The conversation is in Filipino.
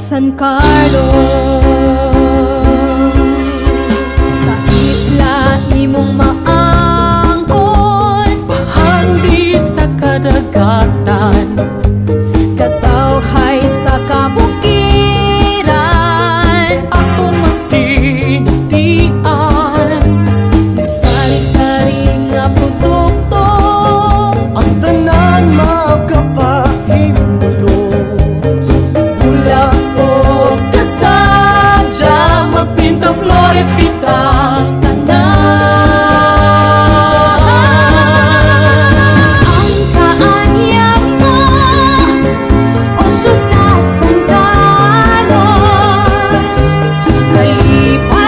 San Carlos. Sa isla imong maangkon, bahang di sa kadagatan, katawhay sa kabukiran. aton masinatian, Sari-sari nga produkto, ang tanan magkapahimulos. bulak o kasadya, Magpinta flores kita tanan. ang kaanyag mo o syudad San Carlos. Kalipay